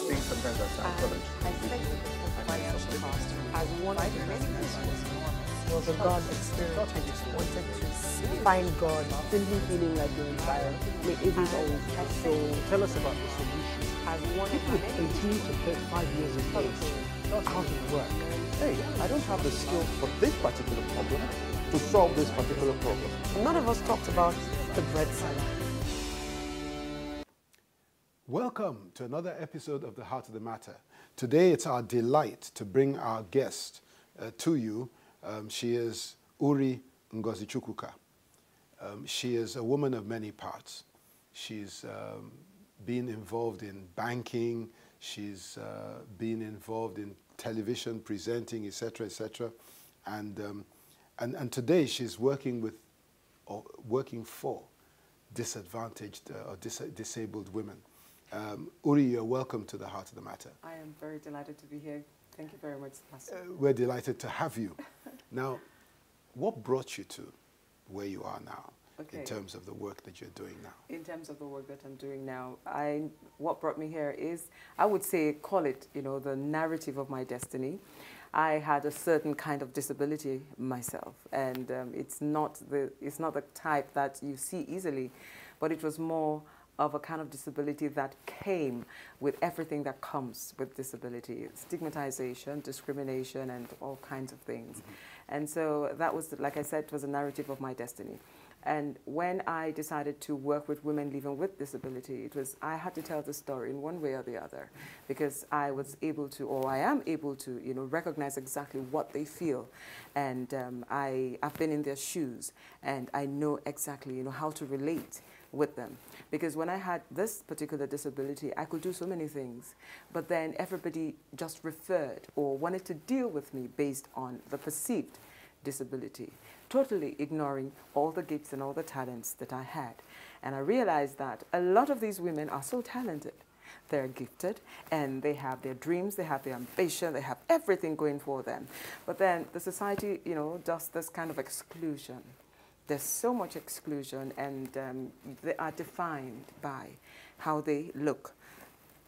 think sometimes that's psychology. I think the financial cost as one of the many reasons was a God experience. I just wanted to find God, simply feeling like you're inspired. It isn't always so. Tell us about the solution. As one People of with 18 to 35 years of age, not out of work. Hey, I don't have the skill for this particular problem to solve this particular problem. None of us talked about the bread salad. Welcome to another episode of The Heart of the Matter. Today it's our delight to bring our guest to you. She is Uri Ngozichukwuka. She is a woman of many parts. She's been involved in banking. She's been involved in television, presenting, etc., etc. And today she's working with, or working for, disadvantaged or disabled women. Uri, you're welcome to The Heart of the Matter. I am very delighted to be here. Thank you very much, Pastor. We're delighted to have you. Now, what brought you to where you are now in terms of the work that you're doing now? In terms of the work that I'm doing now, what brought me here is, I would say, call it, the narrative of my destiny. I had a certain kind of disability myself, and it's not the type that you see easily, but it was more of a kind of disability that came with everything that comes with disability, stigmatization, discrimination, and all kinds of things. Mm-hmm. And so that was, like I said, it was a narrative of my destiny. And when I decided to work with women living with disability, I had to tell the story in one way or the other, because I was able to, or I am able to, recognize exactly what they feel. And I've been in their shoes, and I know exactly, how to relate with them. Because when I had this particular disability, I could do so many things, but then everybody just referred or wanted to deal with me based on the perceived disability, totally ignoring all the gifts and all the talents that I had. And I realized that a lot of these women are so talented. They're gifted, and they have their dreams, they have their ambition, they have everything going for them. But then the society, does this kind of exclusion. There's so much exclusion, and they are defined by how they look.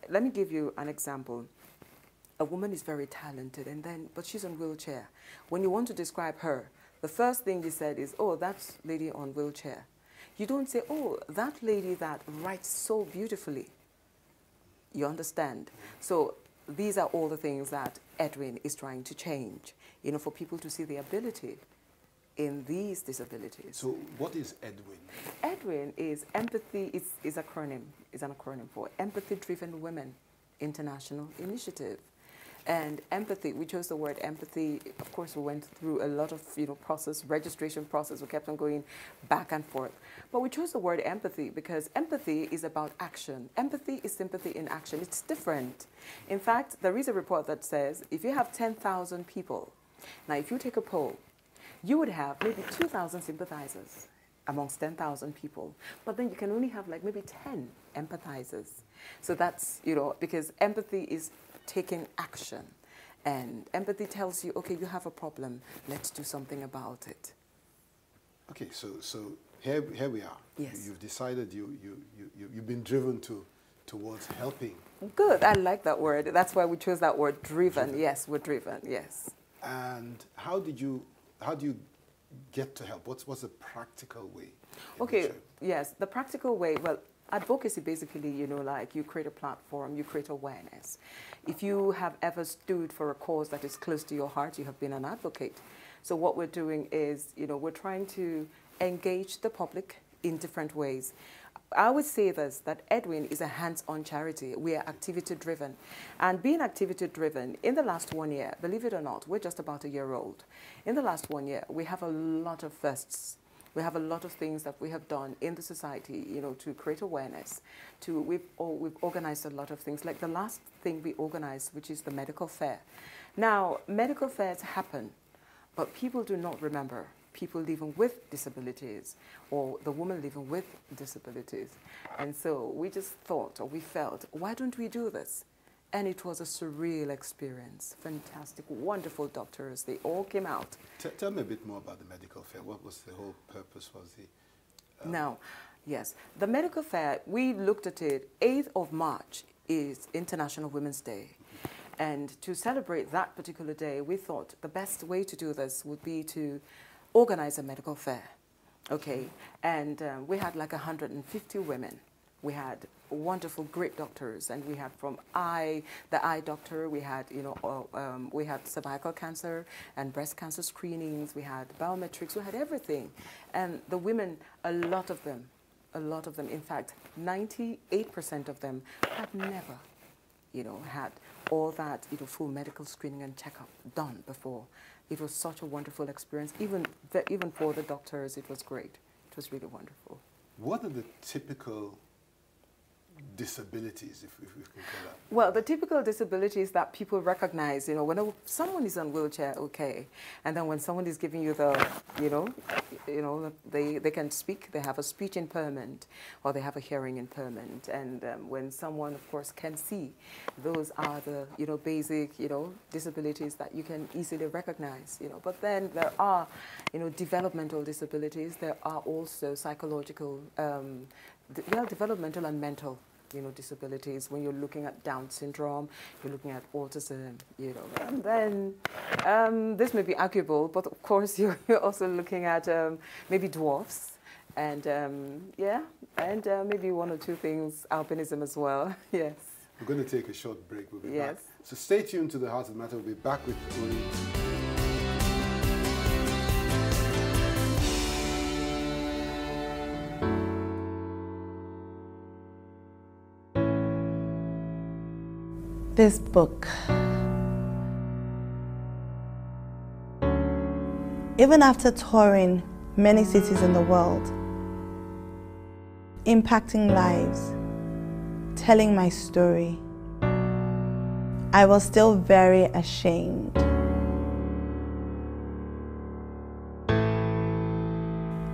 Let me give you an example. A woman is very talented, but she's on wheelchair. When you want to describe her, the first thing you said is, oh, that lady on wheelchair. You don't say, oh, that lady that writes so beautifully. You understand? So these are all the things that EDWIIN is trying to change, for people to see the ability in these disabilities. So what is EDWIIN? EDWIIN is empathy, is an acronym for Empathy Driven Women International Initiative. And empathy, we chose the word empathy. Of course, we went through a lot of registration process. We kept on going back and forth. But we chose the word empathy because empathy is about action. Empathy is sympathy in action. It's different. In fact, there is a report that says if you have 10,000 people, now if you take a poll, you would have maybe 2,000 sympathizers amongst 10,000 people. But then you can only have like maybe 10 empathizers. So that's, because empathy is taking action. And empathy tells you, okay, you have a problem. Let's do something about it. Okay, so here we are. Yes. You've decided you've been driven towards helping. Good, I like that word. That's why we chose that word, driven. Yes, we're driven, yes. And how do you get to help? What's the practical way? Okay, yes, the practical way, well, advocacy basically, like you create a platform, you create awareness. If you have ever stood for a cause that is close to your heart, you have been an advocate. So what we're doing is, we're trying to engage the public in different ways. I would say this, that EDWIIN is a hands-on charity. We are activity-driven. And being activity-driven, in the last 1 year, believe it or not, we're just about a year old. In the last 1 year, we have a lot of firsts. We have a lot of things that we have done in the society, to create awareness. We've organized a lot of things, like the last thing we organized, which is the medical fair. Now, medical fairs happen, but people do not remember people living with disabilities or the woman living with disabilities. And so we just thought, or we felt, why don't we do this? And it was a surreal experience. Fantastic, wonderful doctors. They all came out. Tell me a bit more about the medical fair. What was the whole purpose? Now, yes, the medical fair, we looked at it 8th of March. is International Women's Day. And to celebrate that particular day, we thought the best way to do this would be to organize a medical fair. Okay, and we had like 150 women. We had wonderful, great doctors, and we had from the eye doctor, we had, we had cervical cancer and breast cancer screenings, we had biometrics, we had everything. And the women, a lot of them, in fact, 98% of them had never, had all that, full medical screening and checkup done before. It was such a wonderful experience. Even for the doctors, it was great. It was really wonderful. What are the typical disabilities, if we can call that? Well, the typical disabilities that people recognize, when someone is on wheelchair, okay, and then when someone is giving you the, they can speak, they have a speech impairment, or they have a hearing impairment, and when someone, of course, can see, those are the, basic, disabilities that you can easily recognize, But then there are, developmental disabilities. There are also psychological, developmental and mental, disabilities. When you're looking at Down syndrome, you're looking at autism, and then this may be arguable, but of course you're also looking at maybe dwarfs, and maybe one or two things, albinism as well. Yes. We're going to take a short break. We'll be back. So stay tuned to The Heart of the Matter. We'll be back with Uri. This book, even after touring many cities in the world, impacting lives, telling my story, I was still very ashamed.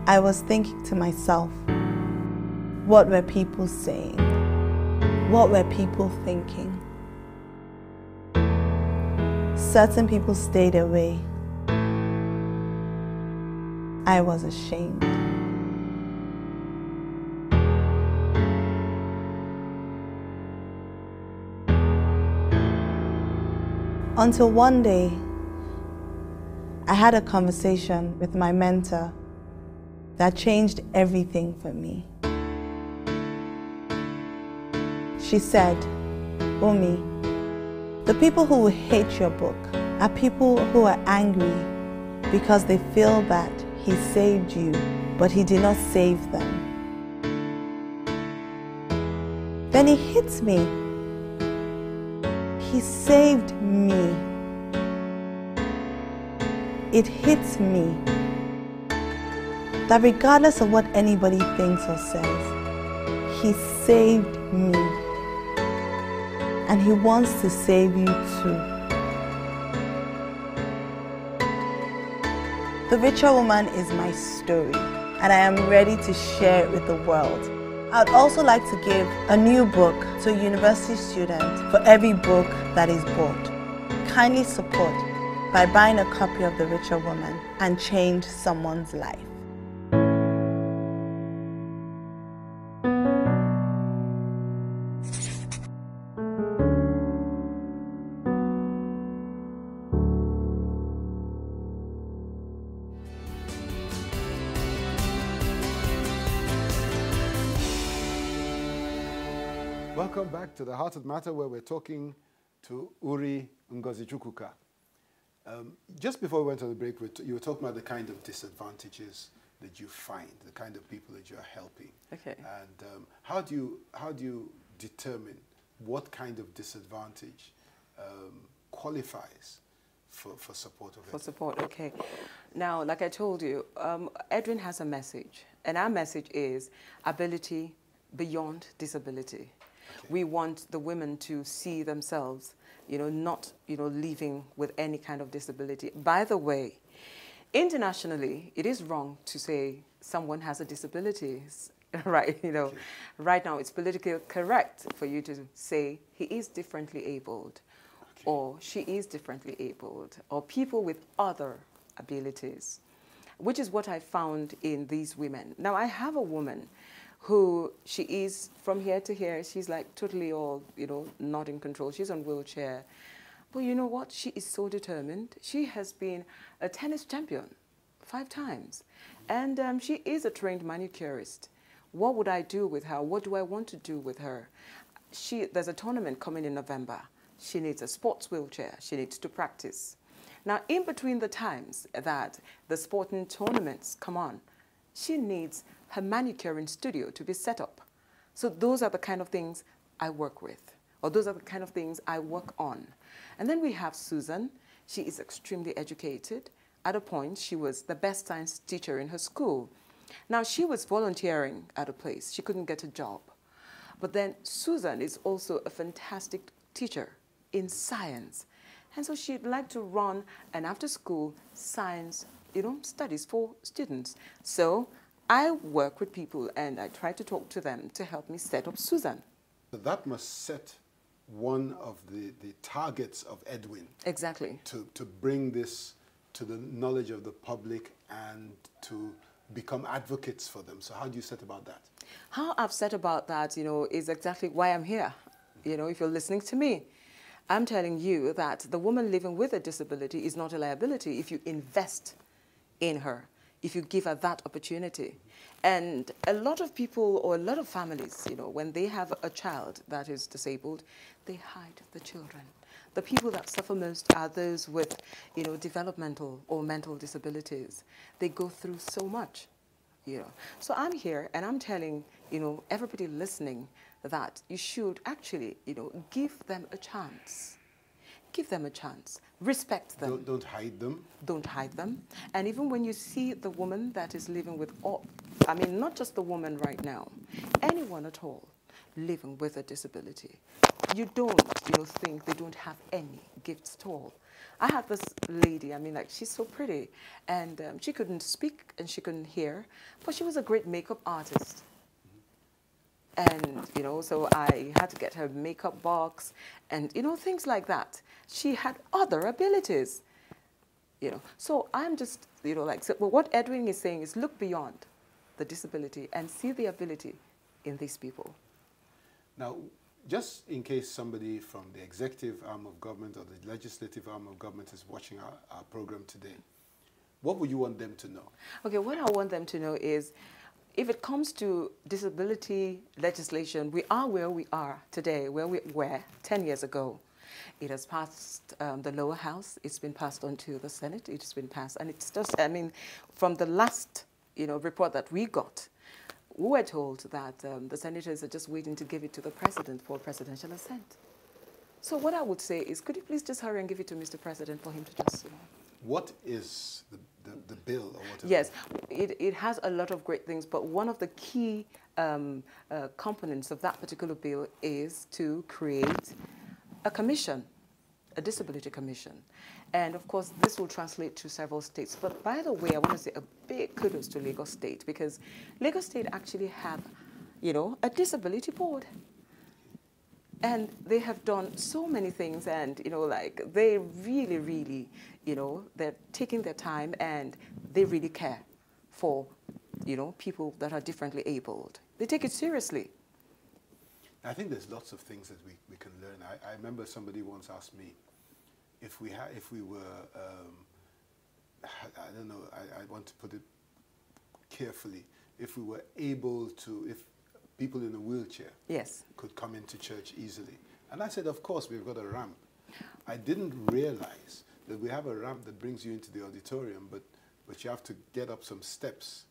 I was thinking to myself, what were people saying? What were people thinking? Certain people stayed away. I was ashamed. Until one day, I had a conversation with my mentor that changed everything for me. She said, Umi, the people who will hate your book are people who are angry because they feel that he saved you, but he did not save them. Then he hits me. He saved me. It hits me that regardless of what anybody thinks or says, he saved me. And he wants to save you too. The Richer Woman is my story, and I am ready to share it with the world. I'd also like to give a new book to a university student for every book that is bought. Kindly support by buying a copy of The Richer Woman and change someone's life. Welcome back to The Heart of the Matter, where we're talking to Uri Ngozichukwuka. Just before we went on the break, you were talking about the kind of disadvantages that you find, the kind of people that you are helping. Okay. And how do you determine what kind of disadvantage qualifies for support of it? For support, okay. Now, like I told you, EDWIIN has a message, and our message is ability beyond disability. Okay. We want the women to see themselves, not, living with any kind of disability. By the way, internationally, it is wrong to say someone has a disability, right? Okay. Right now it's politically correct for you to say he is differently abled, okay, or she is differently abled, or people with other abilities, which is what I found in these women. Now, I have a woman who she is from here to here. She's like totally all, not in control. She's on wheelchair. But you know what? She is so determined. She has been a tennis champion 5 times. And she is a trained manicurist. What would I do with her? What do I want to do with her? There's a tournament coming in November. She needs a sports wheelchair. She needs to practice. Now, in between the times that the sporting tournaments come on, she needs her manicuring studio to be set up. So those are the kind of things I work with, or those are the kind of things I work on. And then we have Susan. She is extremely educated. At a point, she was the best science teacher in her school. Now, she was volunteering at a place. She couldn't get a job. But then Susan is also a fantastic teacher in science. And so she'd like to run an after-school science, studies for students. So I work with people and I try to talk to them to help me set up Susan. So that must set one of the targets of EDWIIN. Exactly. To bring this to the knowledge of the public and to become advocates for them. So how do you set about that? How I've set about that, is exactly why I'm here. If you're listening to me, I'm telling you that the woman living with a disability is not a liability if you invest in her, if you give her that opportunity. And a lot of people or a lot of families, when they have a child that is disabled, they hide the children. The people that suffer most are those with, developmental or mental disabilities. They go through so much, So I'm here and I'm telling, everybody listening that you should actually, give them a chance. Give them a chance. Respect them. Don't hide them. Don't hide them. And even when you see the woman that is living with, not just the woman right now, anyone at all living with a disability, you don't, think they don't have any gifts at all. I had this lady, she's so pretty, and she couldn't speak and she couldn't hear, but she was a great makeup artist. And, so I had to get her makeup box and, things like that. She had other abilities, So I'm just, so what EDWIIN is saying is look beyond the disability and see the ability in these people. Now, just in case somebody from the executive arm of government or the legislative arm of government is watching our program today, what would you want them to know? Okay, what I want them to know is, if it comes to disability legislation, we are where we are today, where we were 10 years ago. It has passed the lower house. It's been passed on to the Senate. It's been passed. And it's just, from the last, report that we got, we were told that the senators are just waiting to give it to the president for presidential assent. So what I would say is, could you please just hurry and give it to Mr. President for him to just, What is the bill? Or whatever? Yes, it has a lot of great things, but one of the key components of that particular bill is to create a commission, a disability commission. And of course, this will translate to several states. But by the way, I want to say a big kudos to Lagos State, because Lagos State actually have, a disability board. And they have done so many things, and they really, really, they're taking their time and they really care for, people that are differently abled. They take it seriously. I think there's lots of things that we can learn. I remember somebody once asked me if we were, I don't know, I want to put it carefully, if we were able to, if people in a wheelchair could come into church easily. And I said, of course, we've got a ramp. I didn't realize that we have a ramp that brings you into the auditorium, but you have to get up some steps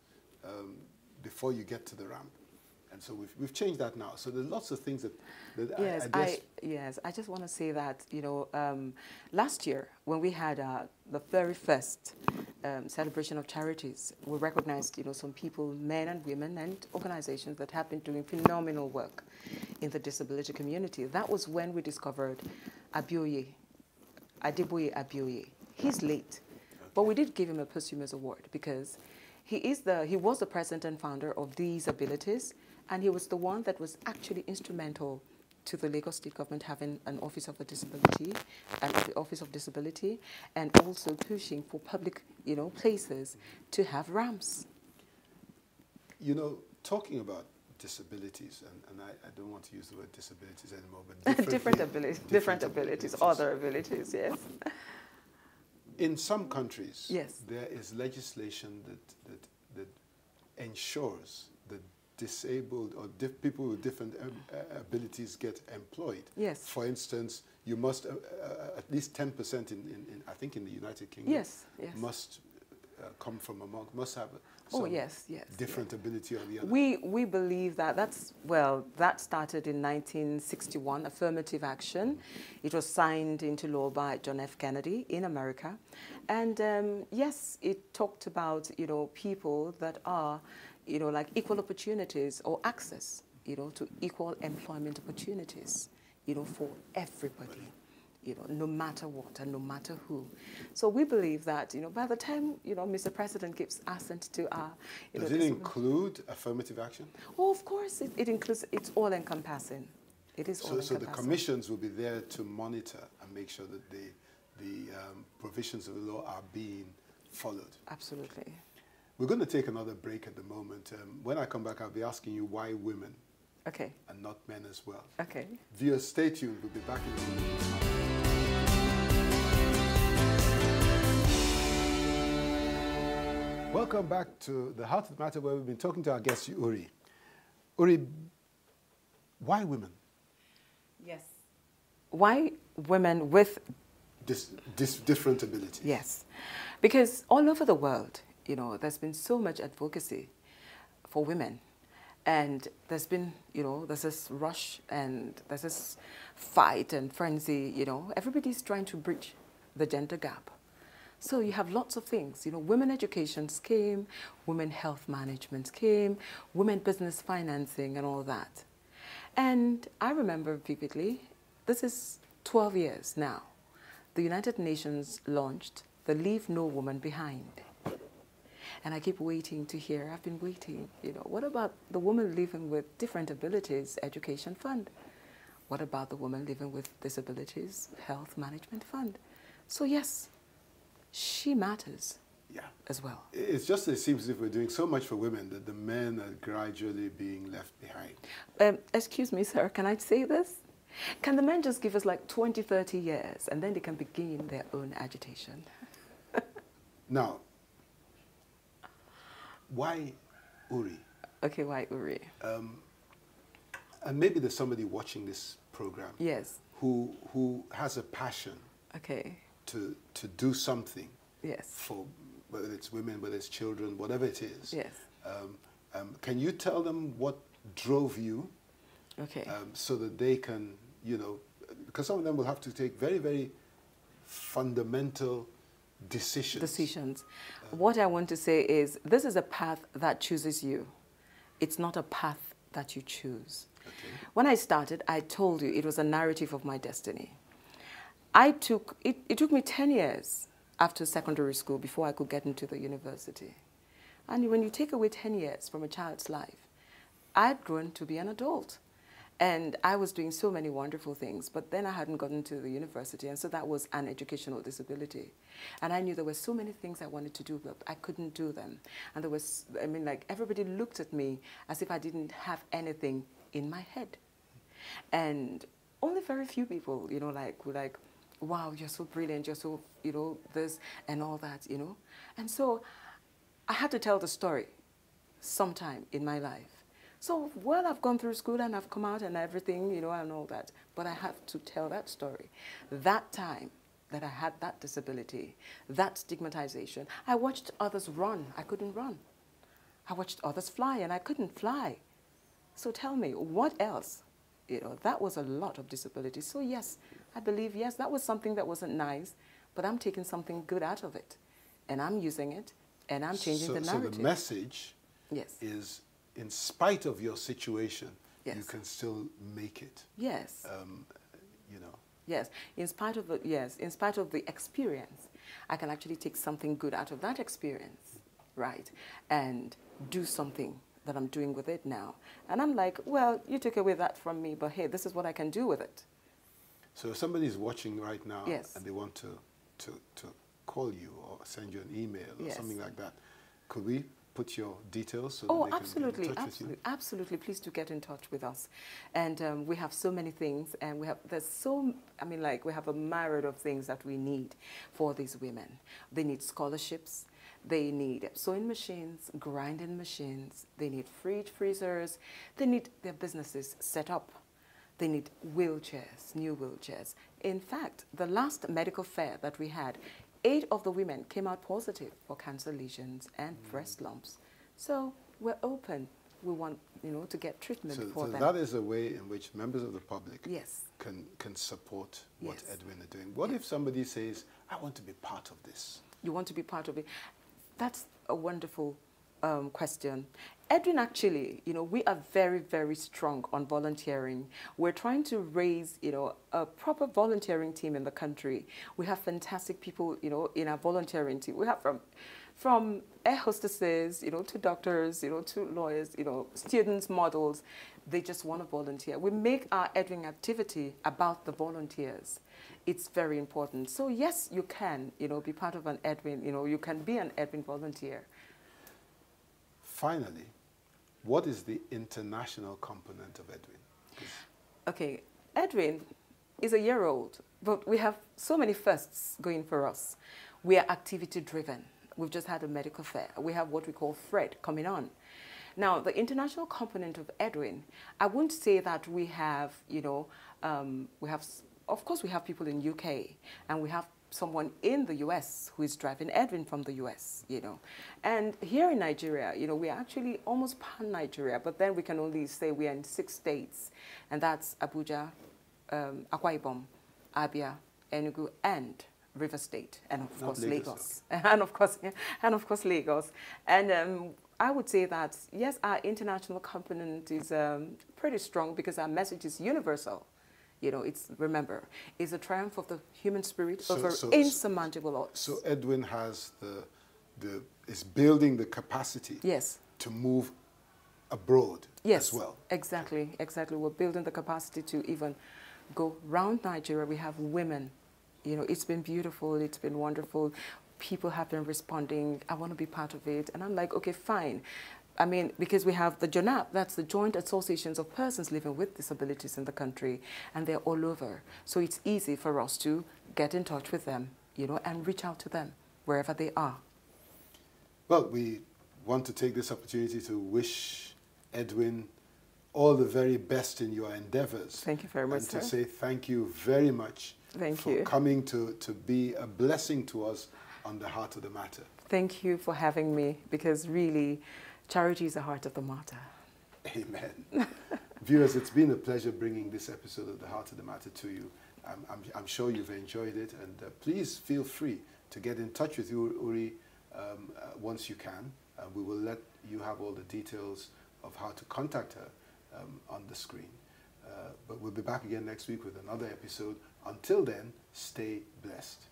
before you get to the ramp. And so we've changed that now. So there's lots of things that yes, I just want to say that, last year when we had the very first celebration of charities, we recognized, some people, men and women and organizations that have been doing phenomenal work in the disability community. That was when we discovered Adeboye Abioye. He's late, but we did give him a posthumous award because he was the president and founder of These Abilities, and he was the one that was actually instrumental to the Lagos State government having an Office of Disability, and also pushing for public, places to have ramps. Talking about disabilities, and I don't want to use the word disabilities anymore, but different abilities, other abilities, yes. In some countries, yes, there is legislation that ensures that disabled or people with different abilities get employed. Yes. For instance, you must at least 10% in I think in the United Kingdom. Yes. Yes. Must come from among, must have some different ability or the other. We believe that that started in 1961, affirmative action. It was signed into law by John F. Kennedy in America, and yes, it talked about people that are like equal opportunities or access to equal employment opportunities for everybody. No matter what and no matter who. So we believe that, by the time, Mr. President gives assent to our... Does it include affirmative action? Oh, of course, it includes, it's all encompassing. It is all encompassing. So the commissions will be there to monitor and make sure that the provisions of the law are being followed. Absolutely. We're going to take another break at the moment. When I come back, I'll be asking you why women. Okay. And not men as well. Okay. Viewers, stay tuned. We'll be back in a moment. Welcome back to the Heart of the Matter, where we've been talking to our guest, Uri. Uri, why women? Yes. Why women with... different abilities? Yes. Because all over the world, there's been so much advocacy for women. And there's been, there's this rush and there's this fight and frenzy, everybody's trying to bridge the gender gap. So you have lots of things, women education came, women health management came, women business financing and all that. And I remember vividly, this is 12 years now, the United Nations launched the Leave No Woman Behind. And I keep waiting to hear, I've been waiting, what about the woman living with different abilities, education fund? What about the woman living with disabilities, health management fund? So yes, she matters as well. It's just, it seems as if we're doing so much for women that the men are gradually being left behind. Excuse me, sir, can I say this? Can the men just give us like 20, 30 years and then they can begin their own agitation? Now, why Uri? Okay, why Uri? And maybe there's somebody watching this program. Yes. Who has a passion. Okay. To do something. Yes. For whether it's women, whether it's children, whatever it is. Yes. Can you tell them what drove you? Okay. So that they can, because some of them will have to take very, very fundamental decisions. What I want to say is, this is a path that chooses you. It's not a path that you choose. Okay. When I started, I told you it was a narrative of my destiny. It took me 10 years after secondary school before I could get into the university. And when you take away 10 years from a child's life, I had grown to be an adult. And I was doing so many wonderful things, but then I hadn't gotten to the university, and so that was an educational disability. And I knew there were so many things I wanted to do, but I couldn't do them. And there was, everybody looked at me as if I didn't have anything in my head. And only very few people, were like, wow, you're so brilliant, you're so, this and all that, And so I had to tell the story sometime in my life. So, well, I've gone through school and I've come out and everything, and all that. But I have to tell that story. That time that I had that disability, that stigmatization, I watched others run. I couldn't run. I watched others fly and I couldn't fly. So tell me, what else? That was a lot of disability. So yes, I believe, yes, that was something that wasn't nice, but I'm taking something good out of it. And I'm using it, and I'm changing the narrative. So the message is, in spite of your situation, you can still make it. Yes. Yes. In spite of the experience, I can actually take something good out of that experience, right? And do something that I'm doing with it now. And I'm like, well, you took away that from me, but hey, this is what I can do with it. So if somebody is watching right now and they want to call you or send you an email or something like that, could we put your details so Oh, that they absolutely, can get in touch with you? absolutely. Please do get in touch with us. And we have so many things, and we have, we have a myriad of things that we need for these women. They need scholarships. They need sewing machines, grinding machines. They need fridge freezers. They need their businesses set up. They need wheelchairs, new wheelchairs. In fact, the last medical fair that we had, 8 of the women came out positive for cancer lesions and breast lumps. So we're open. We want, to get treatment for them. So that is a way in which members of the public Yes. can support what Yes. EDWIIN are doing. What if somebody says, I want to be part of this? You want to be part of it? That's a wonderful question. EDWIIN actually, we are very, very strong on volunteering. We're trying to raise, a proper volunteering team in the country. We have fantastic people, in our volunteering team. We have from air hostesses, to doctors, to lawyers, students, models. They just want to volunteer. We make our EDWIIN activity about the volunteers. It's very important. So yes, you can, be part of an EDWIIN, you can be an EDWIIN volunteer. Finally, what is the international component of EDWIIN? Okay, EDWIIN is a year old, but we have so many firsts going for us. We are activity driven. We've just had a medical fair. We have what we call FRED coming on. Now, the international component of EDWIIN, I wouldn't say that we have, of course we have people in UK, and we have someone in the US who is driving EDWIIN from the US, And here in Nigeria, we are actually almost pan-Nigeria, but then we can only say we are in 6 states, and that's Abuja, Akwa Ibom, Abia, Enugu, and River State, and of course Lagos. And of course Lagos. And I would say that, yes, our international component is pretty strong because our message is universal. Remember, it's a triumph of the human spirit over insurmountable odds. So EDWIIN has is building the capacity yes. to move abroad yes, as well. Exactly. We're building the capacity to even go round Nigeria. We have women. It's been beautiful. It's been wonderful. People have been responding. I want to be part of it. And I'm like, okay, fine. Because we have the JONAP, that's the Joint Associations of Persons Living with Disabilities in the country, and they're all over. So it's easy for us to get in touch with them, and reach out to them wherever they are. Well, we want to take this opportunity to wish EDWIIN all the very best in your endeavors. Thank you very much, and to say thank you very much for coming to be a blessing to us on the Heart of the Matter. Thank you for having me, because really, charity is the heart of the matter. Amen. Viewers, it's been a pleasure bringing this episode of The Heart of the Matter to you. I'm sure you've enjoyed it, and please feel free to get in touch with Uri once you can. We will let you have all the details of how to contact her on the screen. But we'll be back again next week with another episode. Until then, stay blessed.